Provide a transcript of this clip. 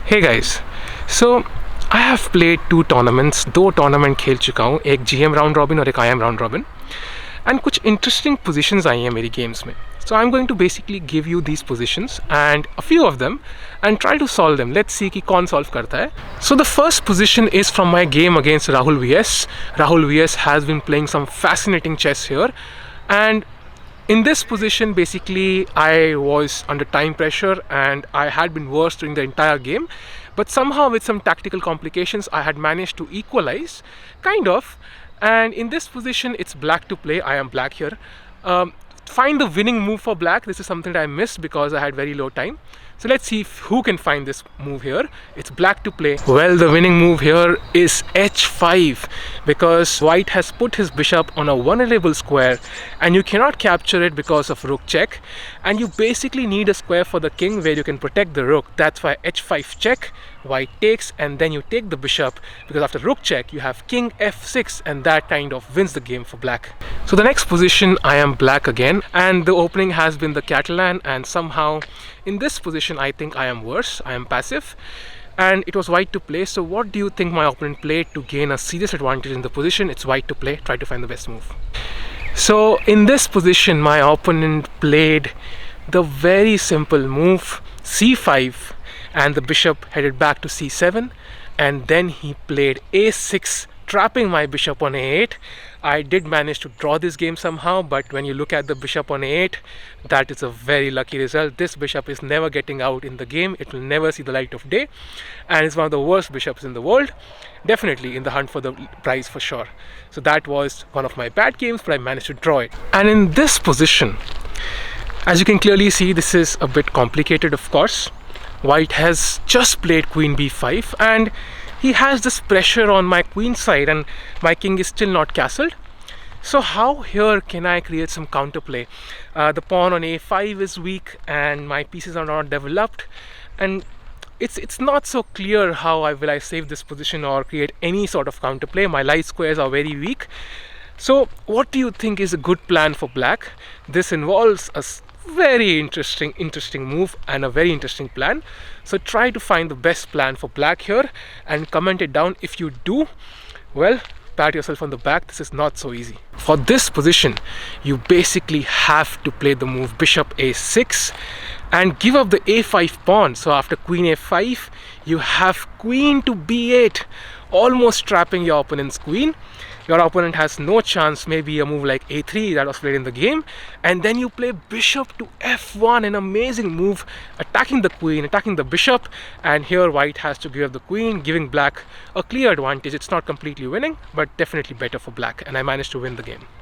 Hey guys, so I have played 2 tournaments. 2 tournament खेल चुका हूँ, एक GM राउंड रॉबिन और एक IM राउंड रॉबिन, एंड कुछ इंटरेस्टिंग पोजीशंस आई हैं मेरी गेम्स में. So I'm going to basically give you these positions and a few of them and try to solve them. Let's see कि कौन solve करता है. So the first position is from my game against Rahul VS. Rahul VS has been playing some fascinating chess here, and in this position basically I was under time pressure and I had been worse during the entire game, but somehow with some tactical complications I had managed to equalize, kind of. And in this position it's black to play. I am black here. Find the winning move for black. This is something that I missed because I had very low time. So let's see who can find this move here. It's black to play. Well, the winning move here is h5, because white has put his bishop on a vulnerable square and you cannot capture it because of rook check, and you basically need a square for the king where you can protect the rook. That's why h5 check, white takes, and then you take the bishop, because after rook check you have king f6, and that kind of wins the game for black. So the next position I am black again, and the opening has been the Catalan, and somehow in this position I think I am worse. I am passive and it was white to play. So what do you think my opponent played to gain a serious advantage in the position? It's white to play. Try to find the best move. So in this position my opponent played the very simple move c5, and the bishop headed back to c7, and then he played a6, trapping my bishop on a8. I did manage to draw this game somehow, but when you look at the bishop on a8, that is a very lucky result. This bishop is never getting out in the game. It will never see the light of day, and it's one of the worst bishops in the world, definitely in the hunt for the prize for sure. So that was one of my bad games, but I managed to draw it. And in this position, as you can clearly see, this is a bit complicated, of course. White has just played queen b5 and he has this pressure on my queen side, and my king is still not castled. So how here can I create some counterplay? The pawn on a5 is weak and my pieces are not developed, and it's not so clear how I save this position or create any sort of counterplay. My light squares are very weak. So what do you think is a good plan for black? This involves a very interesting move and a very interesting plan. So try to find the best plan for black here and comment it down. If you do, well, pat yourself on the back. This is not so easy. For this position you basically have to play the move bishop a6 and give up the a5 pawn. So after queen a5 you have queen to b8, almost trapping your opponent's queen. Your opponent has no chance. Maybe a move like a3 that was played in the game, and then you play bishop to f1, an amazing move, attacking the queen, attacking the bishop, and here white has to give up the queen, giving black a clear advantage. It's not completely winning, but definitely better for black, and I managed to win the game.